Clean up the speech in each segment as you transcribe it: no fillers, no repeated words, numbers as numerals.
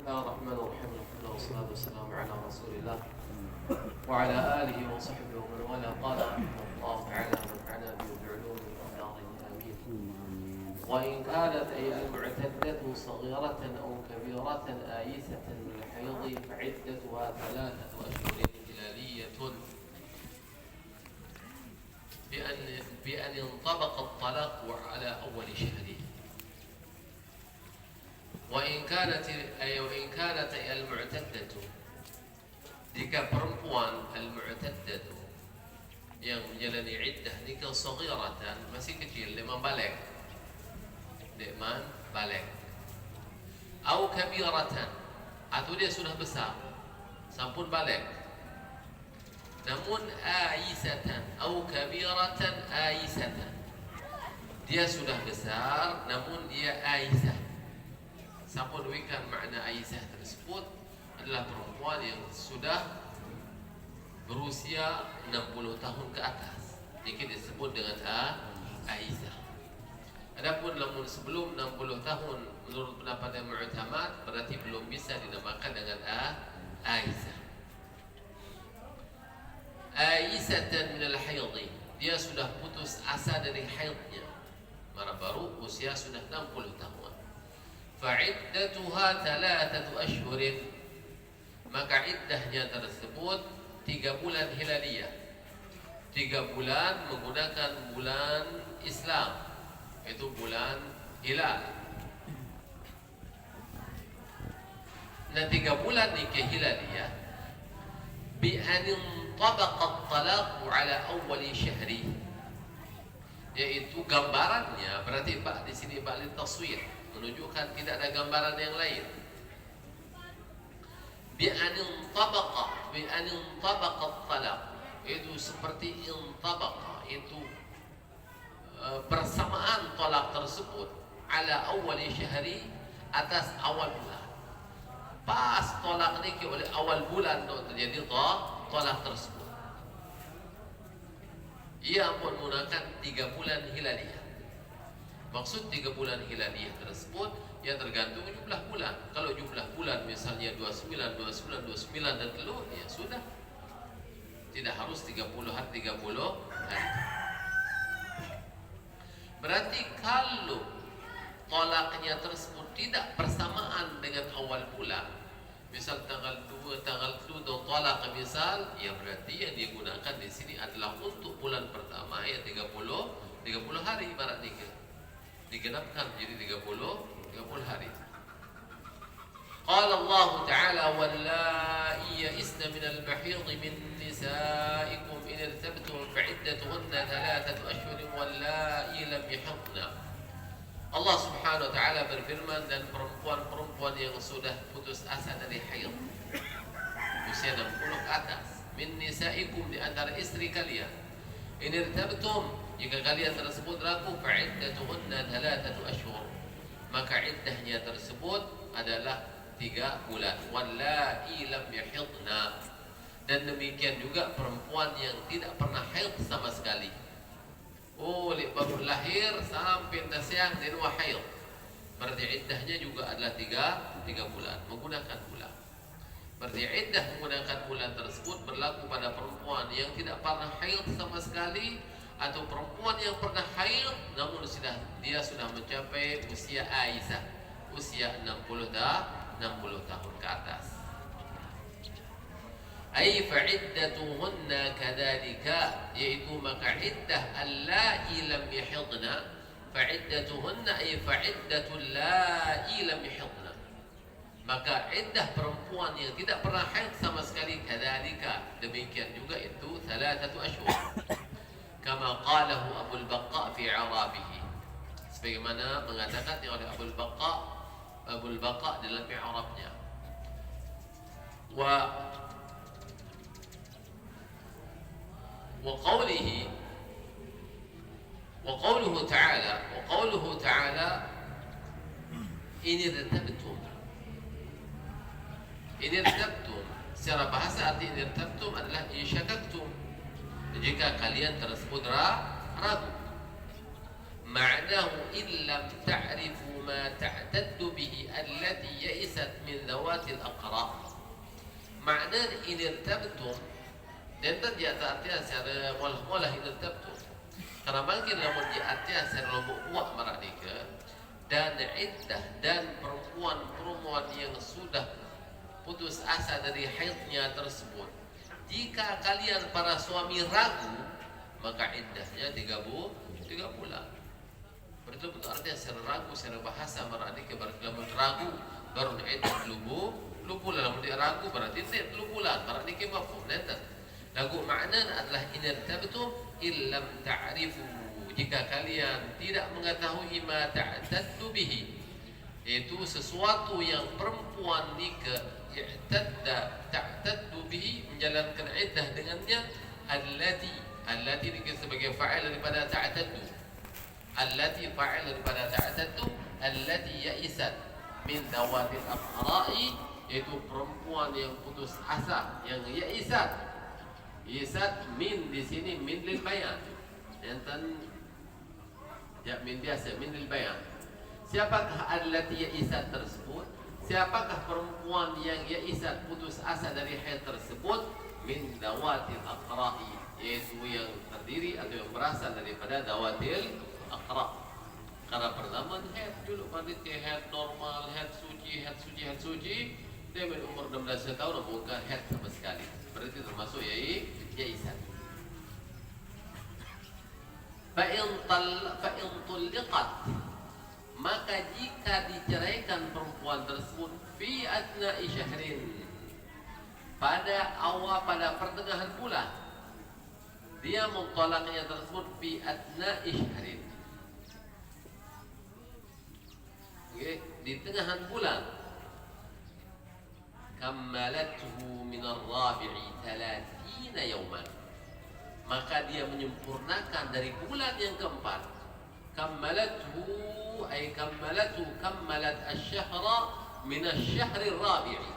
الله الرحمن الرحيم. الحمد لله والصلاة والسلام على رسول الله وعلى آله وصحبه ومن والاه. قال رحمه الله تعالى ونفعنا به بعلومه وأقداره آمين. وإن كانت أي المعتدة صغيرة أو كبيرة آيسة من الحيض فعدتها 3 أشهر هلالية بأن انطبق الطلاق على أول شهره. وإن كانت المعتدة, jika perempuan al-mu'taddatu yang menjalani iddah nikah saghiratan, masih kecil, lemah balik, atau kabiratan, atau dia sudah besar sampun balik, namun aisatan atau kabiratan aisatan, dia sudah besar namun dia aisah. Sampun wikan makna aisah tersebut adalah perempuan yang sudah berusia 60 tahun ke atas, jadi disebut dengan aisah. Adapun lamun sebelum 60 tahun menurut pendapat yang mu'tamad berarti belum bisa dinamakan dengan aisah. Aisatan minal haidhi, dia sudah putus asa dari haidnya, mara baru usia sudah 60 tahun. Fa'iddatuha 3 ashhurin, maka iddahnya tersebut 3 bulan hilaliyah. 3 bulan menggunakan bulan Islam, itu bulan hilal. Nah, 3 bulan nikah hilaliyah bi an intabaqa at-talaq ala awwal syahri, yaitu gambarannya berarti di sini ba'li taswir, menunjukkan tidak ada gambaran yang lain. Bi an intabaqa at-talaq, itu seperti intabaqa, itu bersamaan tolak tersebut ala awal syahri, atas awal bulan. Pas tolak ini oleh awal bulan terjadi tolak tersebut. Ia pun menggunakan 3 bulan hilaliyah. Maksud 3 bulan hilaliyah tersebut ya tergantung jumlah bulan. Kalau jumlah bulan misalnya 29 dan telur, ya sudah, tidak harus 30 hari. Berarti kalau tolaknya tersebut tidak bersamaan dengan awal bulan, misal tanggal 2 tolak misal, ya berarti yang digunakan di sini adalah untuk bulan pertama ya 30 hari, ibarat nikah digenapkan jadi 30 hari. Qala Allah Ta'ala wallai ya'isna minal mahidhi min nisaikum in irtabtum fa'iddatuhunna 3 ashhurin wallai lam yahidna. Allah Subhanahu wa Ta'ala berfirman, dan perempuan-perempuan yang sudah putus asa dari haid usia 60 ke atas, min nisaikum, di antara istri kalian, in irtabtum, jika kalian tersebut ragu, fa'iddatuhunna 3 ashhur, maka iddahnya tersebut adalah 3 bulan. Wallai lam yahidna, dan demikian juga perempuan yang tidak pernah haid sama sekali. Baru lahir sampai siang dia haid, berarti iddahnya juga adalah 3 bulan, menggunakan bulan. Berarti iddah menggunakan bulan tersebut berlaku pada perempuan yang tidak pernah haid sama sekali, atau perempuan yang pernah haid namun dia sudah mencapai usia aisah, usia 60 tahun ke atas. Ay fa'iddatuhunna kadzalika, yaitu maka iddah allai lam yahidna, fa'iddatuhunna ay fa'iddatul lai lam yahidna, maka iddah perempuan yang tidak pernah haid sama sekali, kadzalika, demikian juga itu 3 ashhur. Kama qalahu Abu al-Baqqa fi 'arabihi, sebagaimana mengatakan oleh Abu al-Baqqa dalam i'rabnya. وقوله تعالى إن ارتبتم. Secara bahasa arti in irtabtum adalah in syakaktum, jika kalian tersebut ragu. Ma'nahu illam ta'rifu ما تعتد به التي يئست من ذوات الأقراء. Makna in irtabtum dan di atas secara molah-molah in irtabtum. Karena mungkin lamun di atas secara buat maradika dan iddah dan perempuan yang sudah putus asa dari haidnya tersebut. Jika kalian para suami ragu, maka iddahnya 3 bulan. Betul-betul artinya secara ragu, secara bahasa maradika berkelamun ragu baru iddah lubulan. Lamun dia ragu berarti tidak lubulan. Maradika mafhum nanti. Lagu makna adalah in irtabtum illam ta'rifu, jika kalian tidak mengetahui ma ta'taddu bihi, itu sesuatu yang perempuan nikah ta'taddu bihi, menjalankan iddah dengannya, allati nikah sebagai fa'il daripada ta'taddu, allati fa'il daripada ta'taddu, allati ya'isat min dawatil aqra'i, yaitu perempuan yang putus asa, yang ya'isat min di sini min lil bayan, enten ya min biasa min lil bayan. Siapakah allati ya'isat tersebut? Siapakah perempuan yang ya'isat putus asa dari haid tersebut? Min dawatil aqra'i, yaitu yang terdiri atau yang berasal daripada dawatil aqra'. Karena pertama haid dulu pada haid normal, haid suci, dia berumur 16 tahun bukan haid sama sekali. Berarti termasuk ya'isat. Fa'in tulliqat, maka jika diceraikan perempuan tersebut fi adna'i syahrin, pada pertengahan bulan, dia mentolaknya tersebut fi adna'i syahrin, di tengahan bulan, kammalathu min ar-rabi'i 30 yawman, maka dia menyempurnakan dari bulan yang keempat. Kammalathu ay kammalat asy-syahra min asy-syahri ar-rabi'i,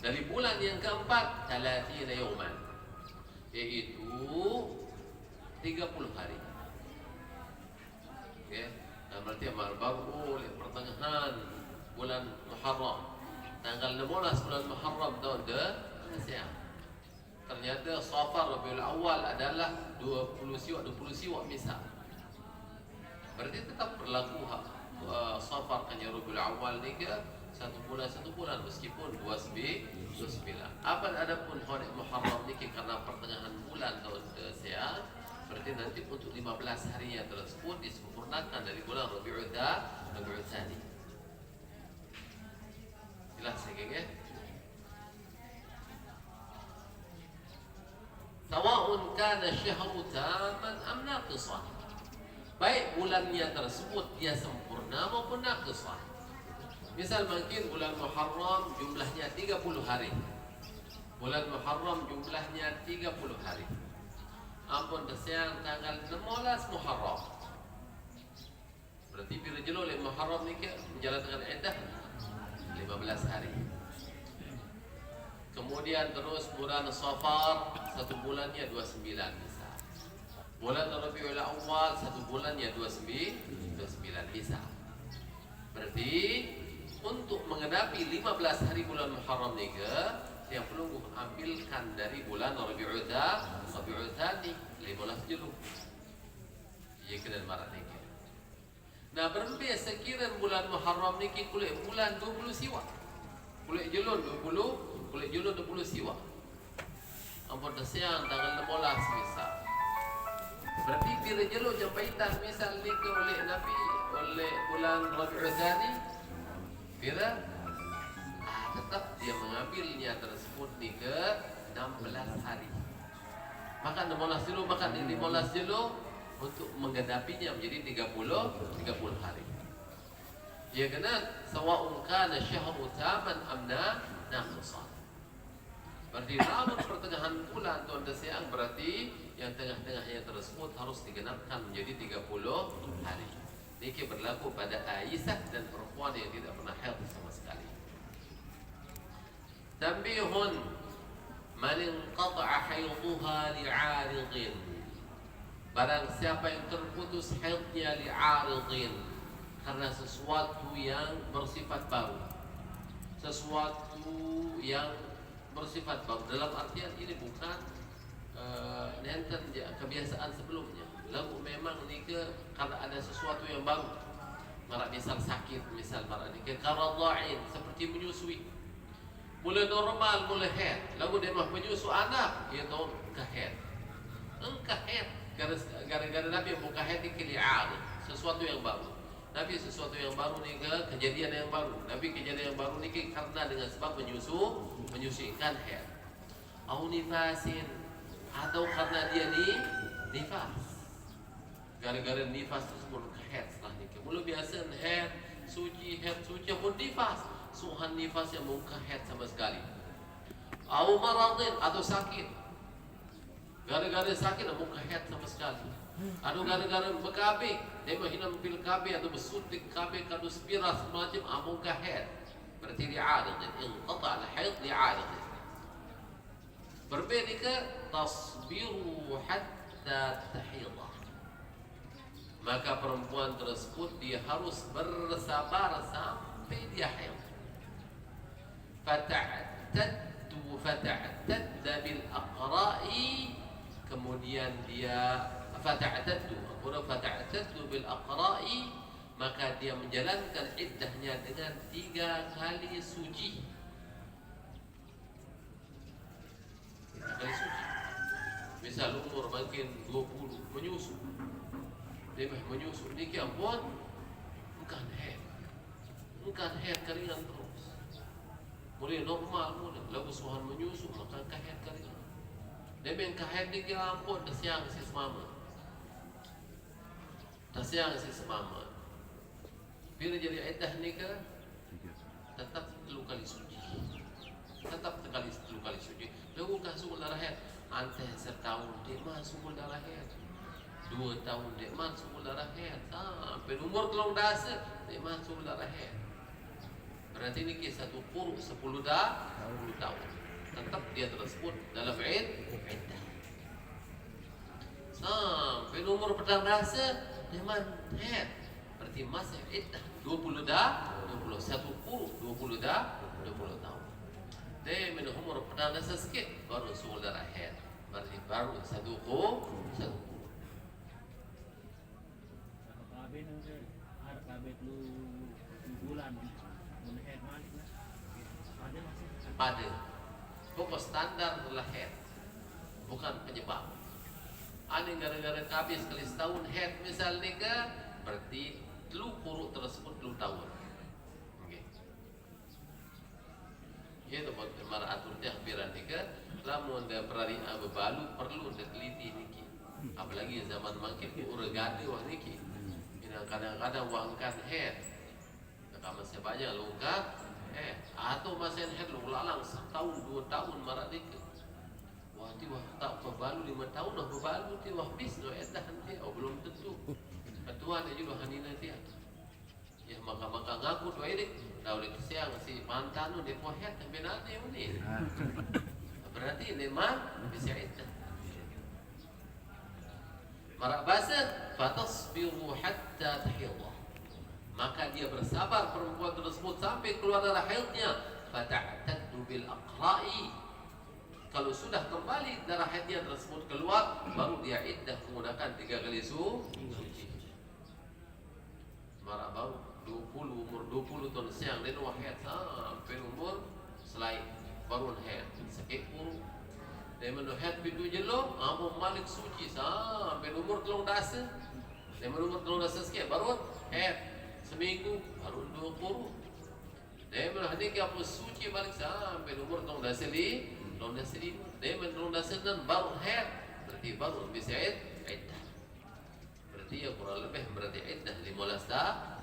dari bulan yang keempat 30 yawman, yaitu 30 hari. Okay. Nah, berarti amal baru pertengahan bulan Muharram, tanggal 16 bulan Muharram tahun ke-9. Ternyata Safar Rabiul Awal adalah 20 siwak misal. Berarti tetap berlaku Safar kan Rabiul Awal ni ke 1 bulan meskipun 29. Apa adapun hari Muharram ni karena pertengahan bulan tahun ke-9, berarti nanti untuk 15 hari yang tersebut disempurnakan dari bulan Rabiul Tsani. Jelas ya? Sawa'un kana syahru taman am naqisan, baik bulannya tersebut dia sempurna maupun naqisah. Misal mungkin bulan Muharram jumlahnya 30 hari. Bulan Muharram jumlahnya 30 hari. Ampun desiang tanggal 16 Muharram. Berarti bila jelo oleh Muharram ni ke menjalankan iddah 15 hari. Kemudian terus bulan Safar 1 bulannya 29 misal. Bulan Rabiul Awal 1 bulannya 29 misal. Berarti untuk menghadapi 15 hari bulan Muharram ni ke, yang perlu ambilkan dari bulan Rabiul Tsani 15 julu. Ia kena marat ni ke. Nah, berlebih sekiranya bulan Muharram ni ke kulit bulan 20 siwa. Kulit julun 20 siwa. Ampun siang tanggal 16 misal. Berarti bila jelo jambaitan misal ni ke oleh Nabi oleh bulan Rabiul Tsani, bila tetap dia mengambilnya tersebut ni ke 16 hari. Maka 16 jelo, maka 15 jelo untuk menghadapinya menjadi 30 hari. Ya kena sawa'un kana syahru taman amna naqisan. Berarti lamun pertengahan bulan tahun desiang, berarti yang tengah-tengahnya tersebut harus digenapkan menjadi 30 hari. Ini berlaku pada Aisyah dan perempuan yang tidak pernah haid sama sekali. Tanbihun man inqata'a haidhuha li'aridin, barang siapa yang terputus haidnya li'aridin, karena sesuatu yang bersifat baru, sesuatu yang bersifat baru. Dalam artian ini bukan nenten kebiasaan sebelumnya. Lagu memang ni ke karena ada sesuatu yang baru. Marak misal sakit, misal marak ni ke karadha'in, seperti menyusui. Mula normal, mula head. Lagu dia mah menyusu anak, iaitu kahed. Engkahed. Gara-gara Nabi buka head ni keli'ad, sesuatu yang baru. Nabi sesuatu yang baru ni ke kejadian yang baru. Nabi kejadian yang baru ni ke karena dengan sebab menyusuikan head. Au nifasin, atau karena dia nifas. Gara-gara nifas tersebut ke head setelah nikah. Mula biasa head suci pun nifas. Suhan nifas yang muka head sama sekali. Au maradin, atau sakit. Gara-gara sakit muka head sama sekali. Atau gara-gara berkabik, dia menghinam pil kabik atau bersuntik kabik atau spiral semacam muka head. Berarti li'adah, inqata' al-haid li'adah. Berbeda ke tasbiru hatta tahidah. Maka perempuan tersebut dia harus bersabar sampai dia haid. Fata'tadda bil aqra'i, kemudian dia fata'taddu bil aqra'i, maka dia menjalankan iddahnya dengan 3 kali suci. 3 kali suci. Misal umur makin 20 menyusu, dia menyusu ni ampun, bukan head keringan terus. Mulai normal mula, lagu suhan menyusu maka kahed keringan. Dia main kahed ni ampun, dah siang si semama. Bila jadi iddah ni ke tetap 3 kali suci. Lagu kasut darah head, anteh setahun dia masuk darah head. 2 tahun dia masuk darah head. Sampai umur kelong dasa dia masuk darah head. Berarti ini kisah 1 quru 10 tahun. Tetap dia tersebut dalam iddah. Sampai umur petang dasa dia head. Berarti masih iddah 21 quru 20 tahun. Dia min umur petang dasa sikit baru masuk darah head. Berarti baru 1 quru. Kabe nang har kabe lu bulan menehet malik lah. Ada masih Ada. Pokok standar adalah head, bukan penyebab. Ani gara-gara kabis sekali setahun head misal nikah, berarti lu kuruk tersebut 2 tahun. Okay. Itu marah atur dia hampiran nikah. Lamun dia berari bebalu perlu dia teliti niki. Apalagi zaman makin uragade wah niki. Kadang-kadang wangkan head. Kalau masih banyak lungkap atau masih head lu lalang setahun 2 tahun marah nikah. Wah ti wah tak bebalu 5 tahun dah bebalu ti wah bis no edah nanti belum tentu. Ketua dia juga hanina dia. Ya maka ngaku tu ini dah oleh siang si mantan dia puas head sampai nanti ni. Berarti memang bisa edah. Marah bahasa fatasbiru hatta tahidha, maka dia bersabar perempuan tersebut sampai keluar darah haidnya. Fata'taddu bil aqra'i, kalau sudah kembali darah haidnya tersebut keluar, baru dia iddah menggunakan 3 kali suci. Marah baru 20 umur 20 tahun siang dan wahid sampai umur selain baru haid sakit pun. Dia menuhat pintu jelo, amu malik suci sampai umur 3 dasa. Dia umur 3 dasa sikit baru head seminggu baru 2 quru. Dia menuhat ni apa suci balik sampai umur 3 dasa li, 3 dasa li. Dia menuhat 3 dasa dan baru head, berarti baru bisa iddah. Berarti ya kurang lebih berarti iddah 15 tahun.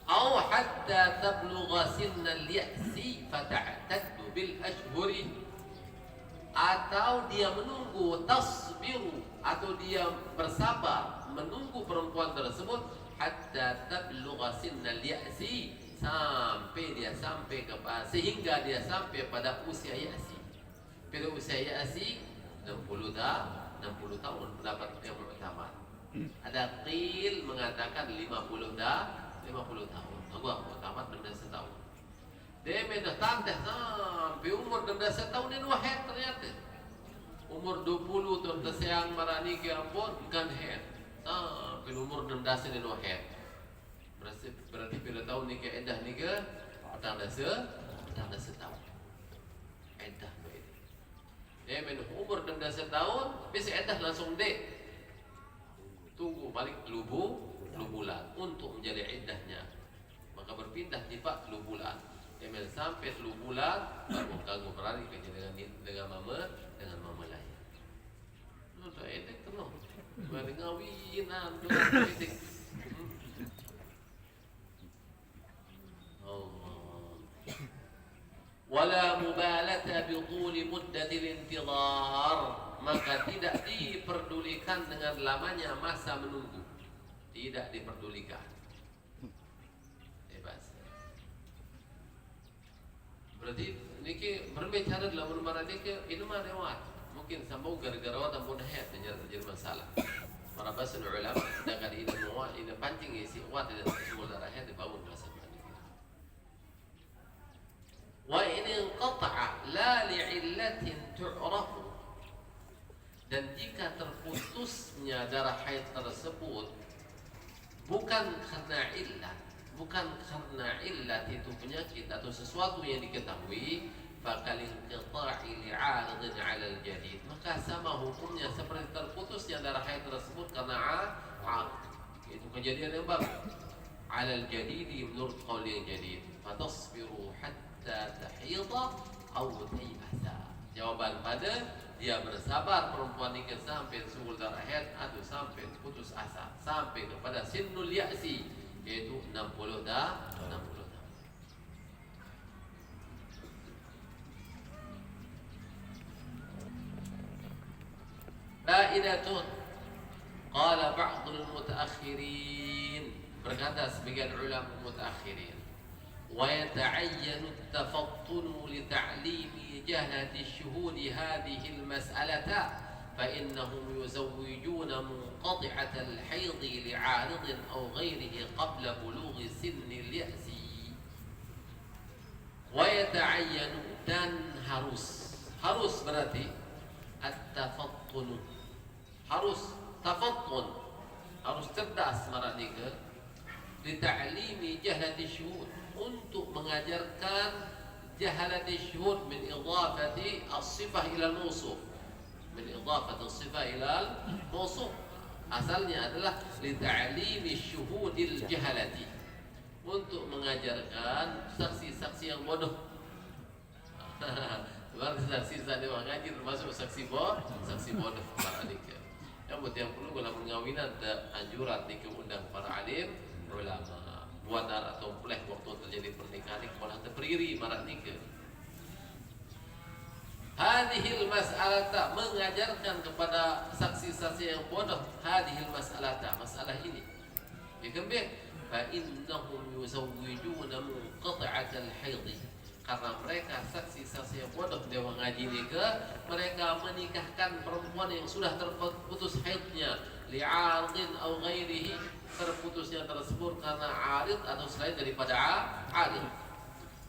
أو حتى تبلغ سن اليأس فتعتد بالأشهر, atau dia menunggu tasbiru, atau dia bersabar menunggu perempuan tersebut hatta tablugha sinnal ya'si, sehingga dia sampai pada usia ya'si. Pada usia ya'si 60 tahun 60 tahun pendapat yang pertama. Ada qil mengatakan 50 tahun. Gua tamat benda setahun. Dia mendah tanteh sampai umur benda setahun ini wahid ternyata. Umur 20 tahun tersiang marani ke ampun bukan head. Sampai umur benda ini wahid. Berarti bila tahun ni ke edah ni ke petang dah setahun. Edah ni. Dia mendah umur benda setahun, bisa edah langsung dek. Tunggu balik bulan untuk menjadi iddahnya, maka berpindah tiba 10 bulan. Kemudian sampai 10 bulan baru kagum berani kerja dengan mama lain. Lu dah edek tu no, baru ngawinan dengan edek. Wala mubalata biquli muddatil intidhar, maka tidak diperdulikan dengan lamanya masa menunggu. Tidak diperdulikan. Bebas. Berarti niki berbicara dalam maradi ke ini mah lewat. Mungkin sambung gara-gara wata mudahat terjadi masalah. Para basul ulama sedangkan ini muat ini pancing isi wat dan semua darah di bawah kelas. Wa in inqata'a la li'illatin tu'rafu, dan jika terputusnya darah haid tersebut bukan karena illat itu penyakit atau sesuatu yang diketahui, fakal inqita'i li'aridin 'ala al-jadid, maka sama hukumnya seperti terputusnya darah haid tersebut karena itu kejadian yang baru 'ala al-jadid menurut qaul yang jadid, fatasbiru hatta tahidha aw taybasa. Jawaban pada dia bersabar perempuan ini sampai suhul darah haid atau sampai putus asa, sampai kepada sinnul ya'si, yaitu 60 tahun. Fa'idatun qala ba'dul mutaakhirin, berkata sebagian ulama mutaakhirin, ويتعين التفطن لتعليم جهة الشهود هذه المسألة، فإنهم يزوجون منقطعة الحيض لعارض أو غيره قبل بلوغ سن اليأس. ويتعين dan harus berarti at-tafattun, harus tafattun, harus cerdas marani ke lita'limi jahlati syuhud, untuk mengajarkan jahalati syuhud min idhafati as-sifah ila al-mawsuf, min idhafati as-sifah ila al-mawsuf, asalnya adalah li ta'limi syuhudil jahalati, untuk mengajarkan saksi-saksi yang bodoh. Berarti saksi yang mengaji termasuk saksi bodoh para alim. Yang perlu dalam pengawinan ada anjuran diundang para alim ulama buat atau boleh waktu terjadi pernikahan malah terperiri marat nikah. Hadhil mas'alata, mengajarkan kepada saksi-saksi yang bodoh, hadhil mas'alata, masalah ini. Ya kembali, fa innahum yuzawwijuna munqati'atal haid, karena mereka saksi-saksi yang bodoh dia mengaji nikah, mereka menikahkan perempuan yang sudah terputus haidnya, li'aridin aw ghairihi, terputusnya tersebut karena arid atau selain daripada arid,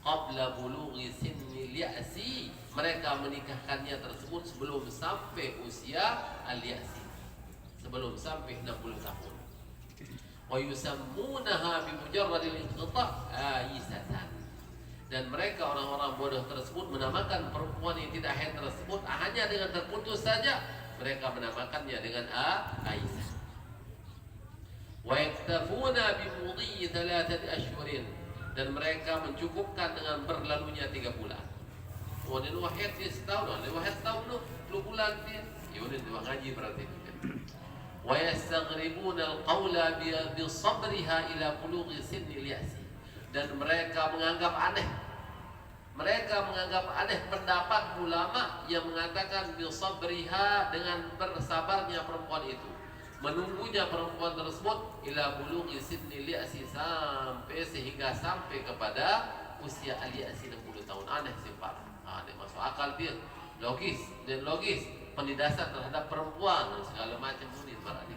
qabla bulughi sinnil ya'si, mereka menikahkannya tersebut sebelum sampai usia al-ya'si, sebelum sampai 60 tahun. Wa yusammunaha bi mujarradil inqita' aisatan, dan mereka orang-orang bodoh tersebut menamakan perempuan yang tidak haid tersebut hanya dengan terputus saja, mereka menamakannya dengan aisah. Wa yaktafuna bi mudhi 3 ashhurin, dan mereka mencukupkan dengan berlalunya 3 bulan. Oh, ini wahid dia setahun, ini wahid setahun tu 10 bulan dia. Ya udah dia ngaji berarti. Wa yastaghribuna al-qawla bi sabriha ila bulughi sinnil ya'si, dan mereka menganggap aneh pendapat ulama yang mengatakan bi sabriha, dengan bersabarnya perempuan itu, menunggunya perempuan tersebut ila bulughi sinnil ya'si, sehingga sampai kepada usia al-ya'si 60 tahun. Aneh sih parah. Aneh masuk akal dia. Logis. penindasan terhadap perempuan dan segala macam ini berarti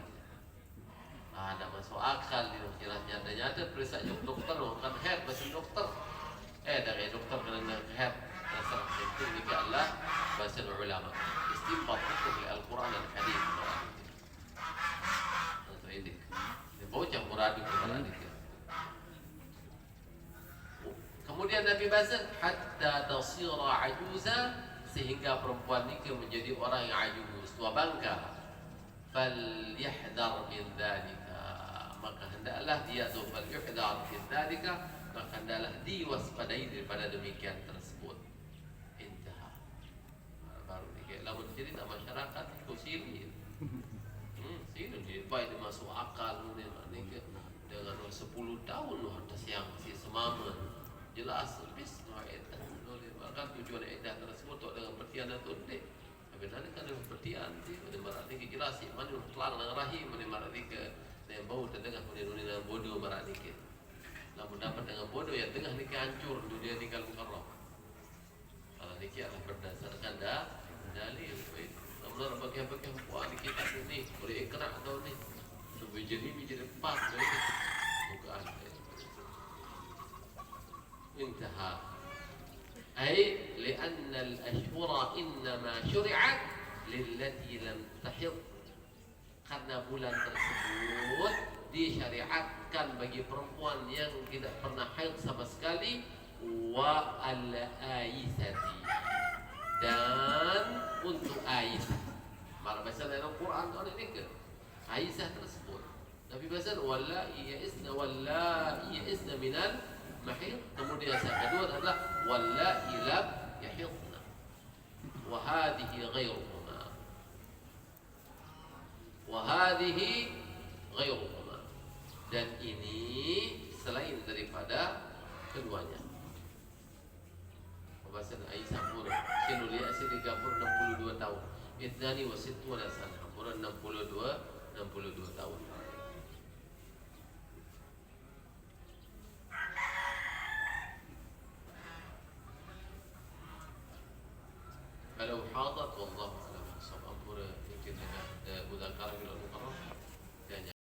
ada masuk akal di kiranya nyata periksa dokter kan head bahasa dokter dari dokter kena head dasar itu ini adalah bahasa ulama istinbat hukum Al-Quran dan hadis atau ini bocah muradu berarti. Kemudian Nabi bahasa hatta tasira ajuza sehingga perempuan ini menjadi orang yang ajuz tua bangka falyahdhar min dzalika maka hendaklah dia tu falyahdhar min dzalika maka hendaklah diwaspadai daripada demikian tersebut. Intah baru ni lamun cerita masyarakat itu sini sini dia baik dia masuk akal ni dengan 10 tahun atas yang si semaman jelas bis iddah bahkan tujuan iddah tersebut dengan pertian dan tundik tapi nanti kan dengan pertian sih berarti jelas sih mana telang dengan rahim berarti ke yang bau terdengar menuruni dengan bodoh berarti ke namun dapat dengan bodoh yang tengah ni hancur dunia tinggal mukarram kalau ni adalah berdasarkan dalil namun orang bagian-bagian puan kita ni boleh ikrar atau ni jadi 4 bukan انتهى أي لأن الأشهر إنما شرعت للتي لم تحض karena bulan tersebut disyariatkan bagi perempuan yang tidak pernah haid sama sekali wa al-aisati dan untuk Aisyah malah bahasa dalam Quran tu ada ni ke Aisyah tersebut Nabi bahasa wallahi ya'isna minal mahid kemudian yang kedua adalah wallahi lam yahidna wa hadhihi ghairuhuma dan ini selain daripada keduanya bahasa Aisyah umur sinu li'asi 62 tahun ithnani wa sittuna sana umur 62 tahun. Kalau hadat wallahu a'lam. Sabab yumkin ada mudzakarah bil muqarrar